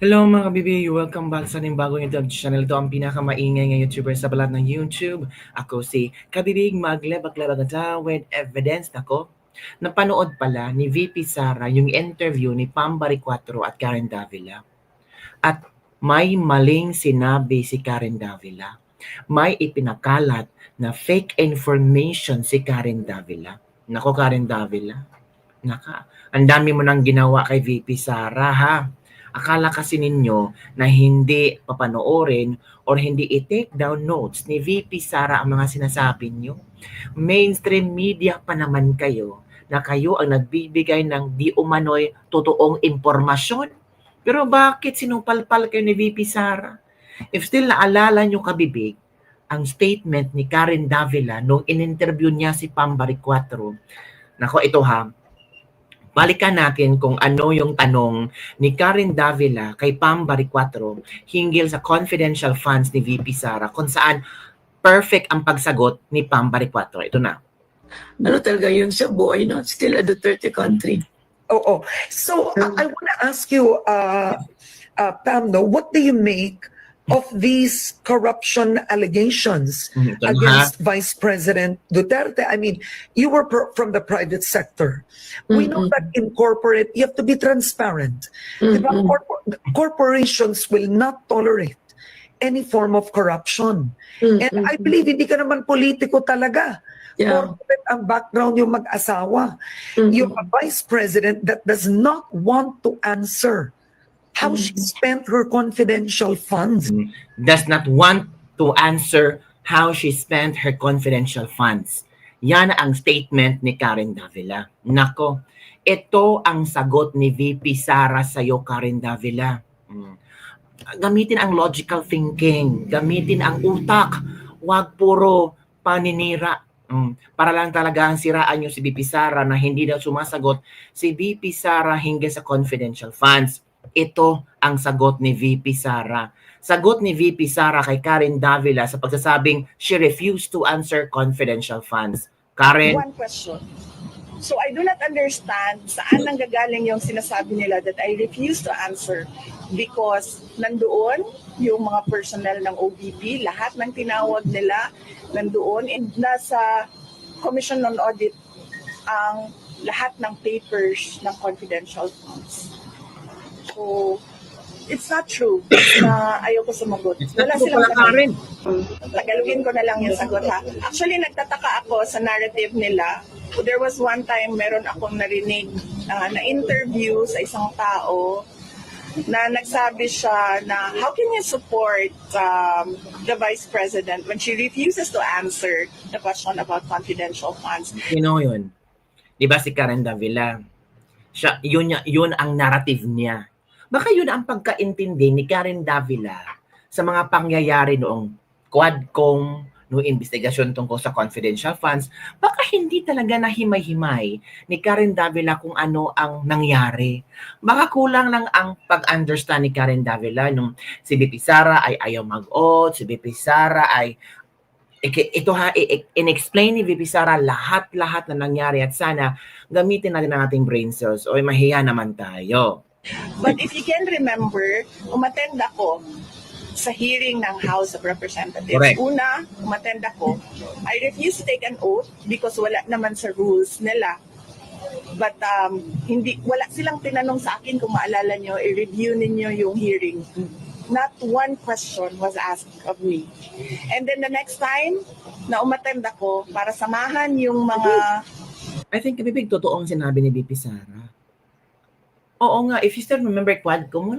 Hello mga kabibi! Welcome back sa ating bagong YouTube channel. Ito ang pinakamaingay ng YouTuber sa balat ng YouTube. Ako si Kabibig Maglebak-Lebagata with evidence. Nako, napanood pala ni VP Sara yung interview ni Pambari 4 at Karen Davila. At may maling sinabi si Karen Davila. May ipinakalat na fake information si Karen Davila. Nako Karen Davila, ang dami mo nang ginawa kay VP Sara ha. Akala kasi ninyo na hindi papanoorin or hindi i-take down notes ni VP Sara ang mga sinasabi nyo. Mainstream media pa naman kayo na kayo ang nagbibigay ng di umano'y totoong impormasyon. Pero bakit sinupalpal kayo ni VP Sara? If still naalala nyo kabibig, ang statement ni Karen Davila nung in-interview niya si Pambari 4. Nako, ito ha. Balikan natin kung ano yung tanong ni Karen Davila kay Pambari 4 hinggil sa confidential funds ni VP Sara kung saan perfect ang pagsagot ni Pambari 4. Ito na. Ano talaga yun sa buhay, no? Still a Duterte country. Oh. So I want to ask you, Pam, no, what do you make of these corruption allegations against Vice President Duterte? I mean, you were from the private sector. We know that in corporate, you have to be transparent. Diba? Corporations will not tolerate any form of corruption. And I believe hindi ka naman politiko talaga. Corporate ang background yung mag-asawa. Yung vice president that does not want to answer how she spent her confidential funds. Does not want to answer how she spent her confidential funds. Yan ang statement ni Karen Davila. Nako, ito ang sagot ni VP Sara sa'yo, Karen Davila. Gamitin ang logical thinking. Gamitin ang utak. Huwag puro paninira. Para lang talaga ang siraan nyo si VP Sara na hindi daw sumasagot si VP Sara hinggil sa confidential funds. Ito ang sagot ni VP Sara. Sagot ni VP Sara kay Karen Davila sa pagsasabing she refused to answer confidential funds. Karen? One question. So I do not understand saan nanggagaling yung sinasabi nila that I refuse to answer because nandoon yung mga personnel ng OVP, lahat ng tinawag nila nandoon, and nasa Commission on Audit ang lahat ng papers ng confidential funds. So, it's not true na ayoko sumagot. Wala silang sagot. Tagalogin ko na lang yung sagot ha. Actually, nagtataka ako sa narrative nila. There was one time, meron akong narinig na interview sa isang tao na nagsabi siya na how can you support the Vice President when she refuses to answer the question about confidential funds? Sino yun? Diba si Karen Davila? Siya, yun ang narrative niya. Baka yun ang pagkaintindi ni Karen Davila sa mga pangyayari noong Quadcom, noong investigasyon tungkol sa confidential funds. Baka hindi talaga nahimay-himay ni Karen Davila kung ano ang nangyari. Baka kulang lang ang pag-understand ni Karen Davila nung si VP Sara ay ayaw mag-oath, si VP Sara ay in-explain ni VP Sara lahat-lahat na nangyari at sana gamitin natin ang ating brain cells o mahiya naman tayo. But if you can remember, umattend ako sa hearing ng House of Representatives. Correct. Una, umattend ako. I refused to take an oath because wala naman sa rules nila. But wala silang tinanong sa akin, kung maalala nyo, i-review ninyo yung hearing. Not one question was asked of me. And then the next time na umattend ako para samahan yung mga... I think kabibig totoo ang sinabi ni VP Sara. Oo nga, if you still remember Quadcom,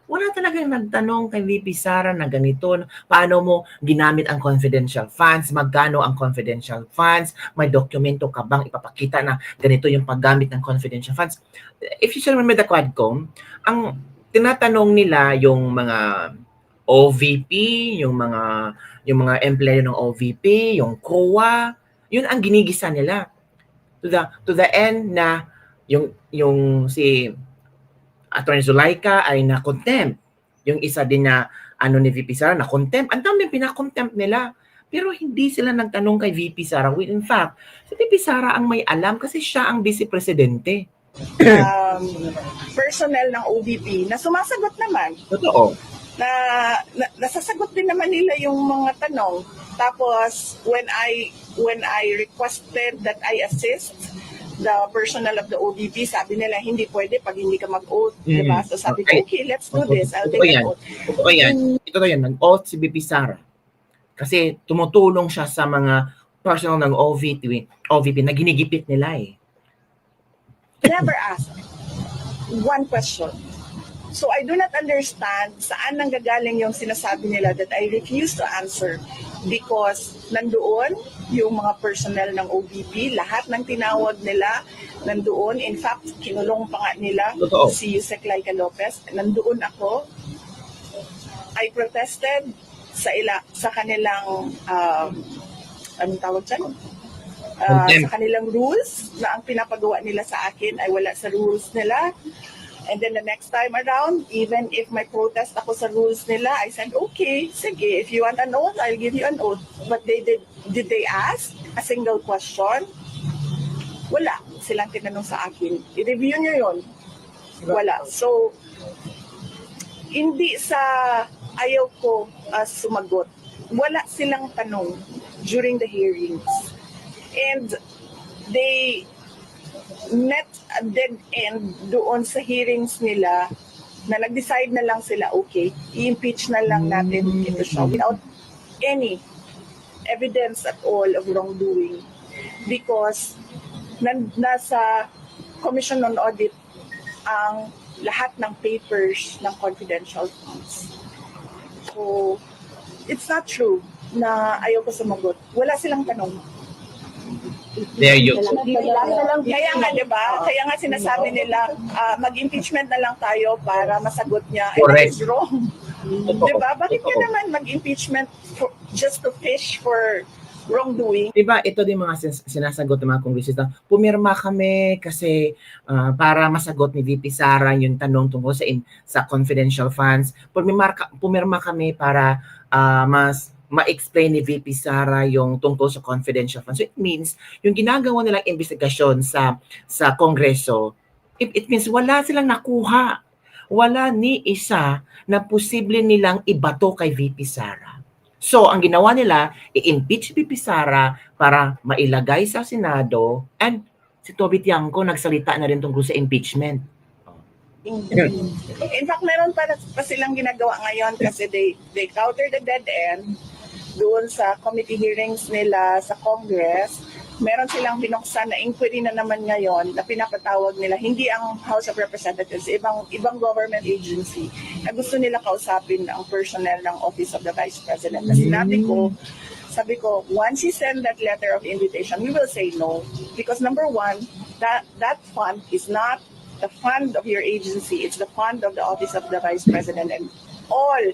wala talagang nagtanong kay VP Sara na ganito, paano mo ginamit ang confidential funds, magkano ang confidential funds, may dokumento ka bang ipapakita na ganito yung paggamit ng confidential funds. If you still remember the Quadcom, ang tinatanong nila yung mga OVP, yung mga empleyado ng OVP, yung COA, yun ang ginigisa nila. To the end na yung si Attorney Zulaika ay na-contempt. Yung isa din na ni VP Sara na-contempt. Ang dami pina-contempt nila. Pero hindi sila nagtanong kay VP Sara. In fact, si VP Sara ang may alam kasi siya ang vice presidente. personnel ng OVP na sumasagot naman. Totoo. Nasasagot din naman nila yung mga tanong. Tapos when I requested that I assist the personnel of the OVP, sabi nila hindi pwede pag hindi ka mag-oath, diba? So sabi ko, okay, let's do this. I'll take an oath. Totoo yan. Ito na yan, nag-oath si VP Sara. Kasi tumutulong siya sa mga personnel ng OVP na ginigipit nila eh. Never ask one question. So I do not understand saan nanggagaling yung sinasabi nila that I refuse to answer because nandoon yung mga personnel ng OVP, lahat ng tinawag nila nandoon. In fact, kinulong pa nga nila si Yusek Laika Lopez. Nandoon ako. I protested sa kanilang anong tawag dyan? Sa kanilang rules na ang pinapagawa nila sa akin ay wala sa rules nila. And then the next time around, even if may protest ako sa rules nila, I said, okay, sige, if you want an oath, I'll give you an oath. But did they ask a single question? Wala. Silang tinanong sa akin. I-review nyo yun. Wala. So, hindi sa ayaw ko sumagot. Wala silang tanong during the hearings. And they met a dead end doon sa hearings nila na nag-decide na lang sila, okay, i-impeach na lang natin ito siya without any evidence at all of wrongdoing because nasa Commission on Audit ang lahat ng papers ng confidential funds. So, it's not true na ayaw ko sumagot. Wala silang tanong. There you go. Kaya nga, diba? Kaya nga sinasabi nila, mag-impeachment na lang tayo para masagot niya. Correct. And that is wrong. Diba? Bakit ka naman mag-impeachment just to fish for wrongdoing? Diba, ito din mga sinasagot ng mga kongresista. Pumirma kami kasi para masagot ni VP Sara yung tanong tungkol sa confidential funds. Pumirma kami para ma-explain ni VP Sara yung tungkol sa confidential funds. So it means, yung ginagawa nilang investigasyon sa Kongreso, it means wala silang nakuha. Wala ni isa na posible nilang ibato kay VP Sara. So, ang ginawa nila, i-impeach VP Sara para mailagay sa Senado, and si Toby Tiangco nagsalita na rin tungkol sa impeachment. In fact, meron pa silang ginagawa ngayon kasi they counter the dead end doon sa committee hearings nila sa Congress. Meron silang binuksan na inquiry na naman ngayon na pinapatawag nila, hindi ang House of Representatives, ibang government agency na gusto nila kausapin ang personnel ng Office of the Vice President. Na sabi ko, once you send that letter of invitation, we will say no. Because number one, that fund is not the fund of your agency, it's the fund of the Office of the Vice President, and all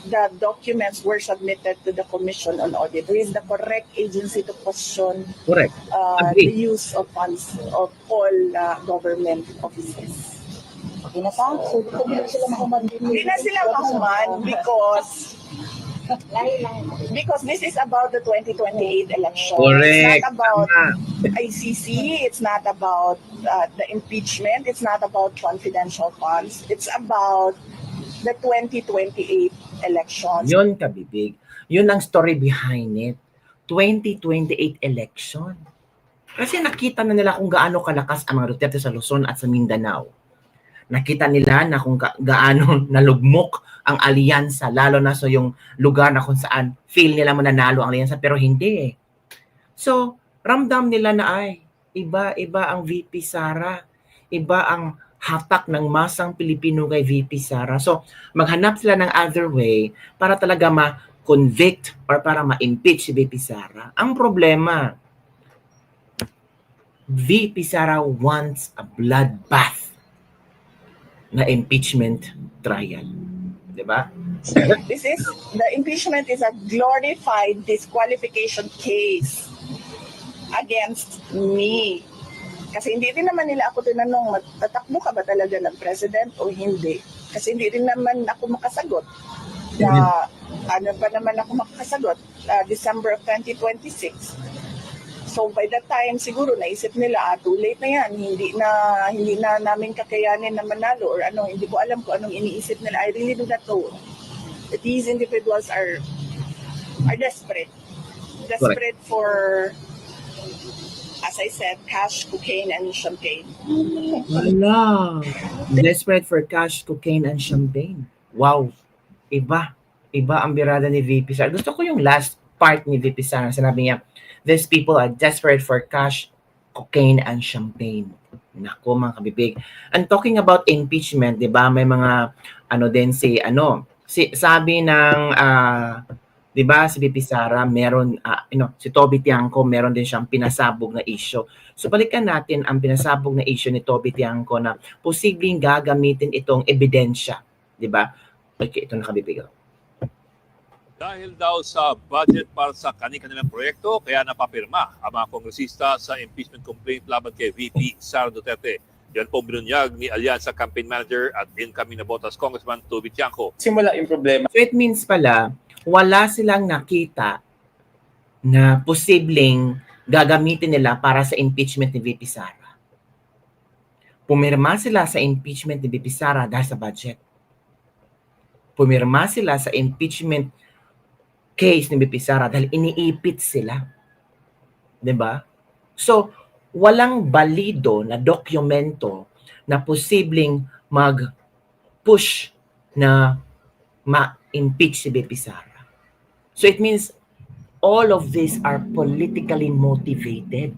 the documents were submitted to the Commission on Audit. Who is the correct agency to question the use of funds of all government offices. Hindi na sila mahuman because this is about the 2028 election. Correct. It's not about ICC, it's not about the impeachment, it's not about confidential funds, it's about the 2028 elections. Yun kabibig. Yun ang story behind it. 2028 election. Kasi nakita na nila kung gaano kalakas ang mga Duterte sa Luzon at sa Mindanao. Nakita nila na kung gaano nalugmok ang alyansa, lalo na sa yung lugar na kung saan feel nila mananalo ang alyansa, pero hindi eh. So, ramdam nila na ay, iba ang VP Sara, iba ang hatak ng masang Pilipino kay VP Sara. So, maghanap sila ng other way para talaga ma-convict or para ma-impeach si VP Sara. Ang problema, VP Sara wants a bloodbath na impeachment trial. Diba? The impeachment is a glorified disqualification case against me. Kasi hindi rin naman nila ako tinanong, tatakbo ka ba talaga ng president o hindi? Kasi hindi rin naman ako makasagot. Ano pa naman ako makasagot? December of 2026. So by that time siguro naisip nila too late na yan, hindi na namin kakayanin na manalo or ano, hindi ko alam kung anong iniisip nila. I really do not know. But these individuals are desperate for, as I said, cash, cocaine, and champagne. Wala. Desperate for cash, cocaine, and champagne. Wow. Iba ang birada ni VP Sara. Gusto ko yung last part ni VP Sara. Sinabi niya, these people are desperate for cash, cocaine, and champagne. Nako, mga kabibig. And talking about impeachment, di ba, may mga, sabi ng, di ba, si VP Sara, meron, si Toby Tiangco, meron din siyang pinasabog na issue. So, balikan natin ang pinasabog na issue ni Toby Tiangco na posibleng gagamitin itong ebidensya. Di ba? Okay, ito nakabibig. Dahil daw sa budget para sa kanilang proyekto, kaya napapirma ang mga kongresista sa impeachment complaint laban kay VP Sara Duterte. Yan po binunyag ni Alyansa Campaign Manager at incoming na Botas Congressman Toby Tiangco. Simula yung problema. So it means pala, wala silang nakita na posibleng gagamitin nila para sa impeachment ni VP Sara. Pumirma sila sa impeachment ni VP Sara dahil sa budget. Pumirma sila sa impeachment case ni VP Sara dahil iniipit sila. 'Di ba? So, walang balido na dokumento na posibleng mag-push na ma-impeach si VP Sara. So it means all of these are politically motivated.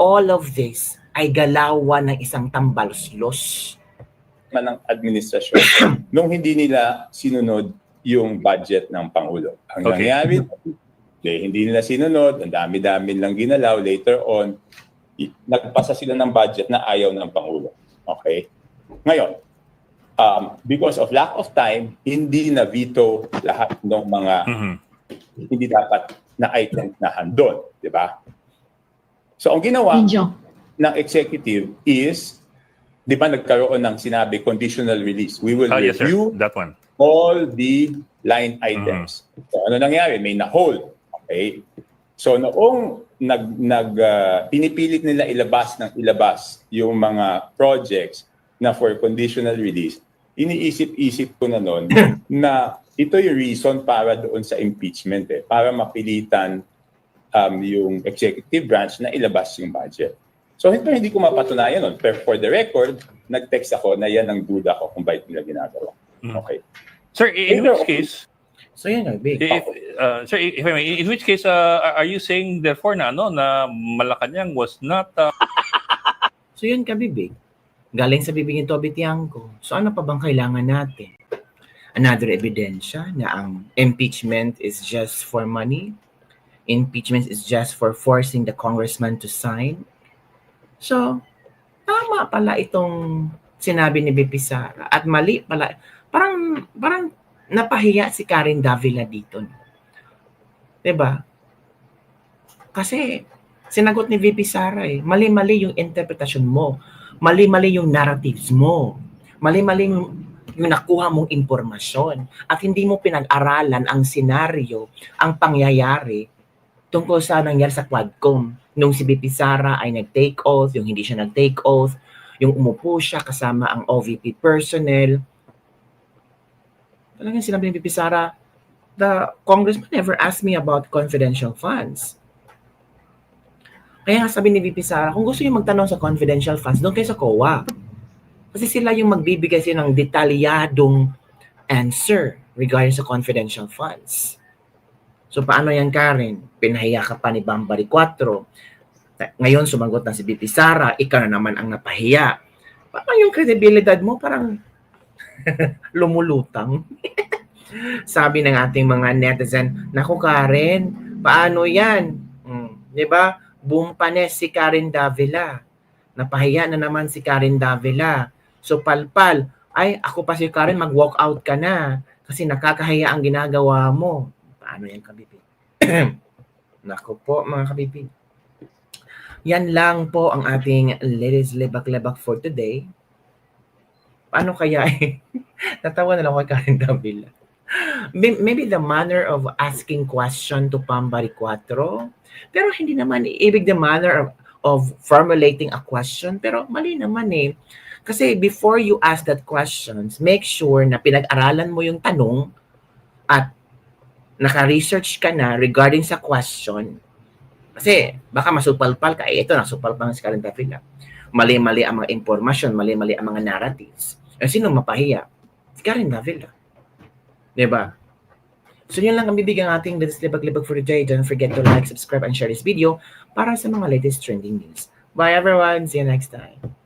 All of this ay galawan ng isang tambalos-los. Ng administrasyon nung hindi nila sinunod yung budget ng Pangulo. Ang nangyari, hindi nila sinunod, ang dami-dami lang ginalaw. Later on, nagpasa sila ng budget na ayaw ng Pangulo. Okay? Ngayon, because of lack of time, hindi na veto lahat ng mga hindi dapat na items na handon. Di ba? So, ang ginawa ng executive is, di ba nagkaroon ng sinabi conditional release. We will review that one. all the line items. So, ano nangyari? May na-hold. Okay? So, noong pinipilit nila ilabas yung mga projects na for conditional release, iniisip-isip ko na noon na ito yung reason para doon sa impeachment para mapilitan yung executive branch na ilabas yung budget. So, hindi ko mapatunayan nun. Pero for the record, nag-text ako na yan ang duda ko kung bakit nila ginagawa. Okay. Sir, in which case, So yan ang big. sir, if I may, in which case, are you saying therefore na Malacanang was not... So yun kabibig. Galing sa bibig ni Toby Tiangco. So ano pa bang kailangan natin? Another ebidensya na ang impeachment is just for money? Impeachment is just for forcing the congressman to sign? So, tama pala itong sinabi ni VP Sara. At mali pala. Parang napahiya si Karen Davila dito. Diba? Kasi sinagot ni VP Sara mali-mali yung interpretasyon mo. Mali-mali yung narratives mo. Mali-mali yung nakuha mong impormasyon. At hindi mo pinag-aralan ang senaryo, ang pangyayari tungkol sa nangyari sa Quadcom. Nung si VP Sara ay nag-take oath, yung hindi siya nag-take oath, yung umupo siya kasama ang OVP personnel. Talagang sinabi ni VP Sara, the congressman never asked me about confidential funds. Kaya nga sabi ni VP Sara, kung gusto niyo magtanong sa confidential funds, doon kayo sa COA. Kasi sila yung magbibigay sila ng detalyadong answer regarding sa confidential funds. So paano yan, Karen? Pinahiya ka pa ni Bambari 4. Ngayon sumagot na si VP Sara, ikaw na naman ang napahiya. Parang yung credibility mo parang lumulutang. Sabi ng ating mga netizen, naku Karen, paano yan? Di ba? Boom panes si Karen Davila. Napahiya na naman si Karen Davila. So palpal, ay ako pa si Karen, mag-walk out ka na. Kasi nakakahiya ang ginagawa mo. Paano yan, kabibig? Naku po, mga kabibig. Yan lang po ang ating Ladies Lebak-Lebak for today. Paano kaya Natawa na lang kay Karen Davila. Maybe the manner of asking question to Pambari 4, pero hindi naman ibig the manner of formulating a question, pero mali naman eh. Kasi before you ask that questions, make sure na pinag-aralan mo yung tanong at naka-research ka na regarding sa question. Kasi baka masupalpal ka, ito nasupalpal si Karen Davila. Mali-mali ang mga impormasyon, mali-mali ang mga narratives. Sino mapahiya? Si Karen Davila. Diba? So yun lang ang bibigyan ating Let's Libag-Libag for today. Don't forget to like, subscribe, and share this video para sa mga latest trending news. Bye everyone! See you next time!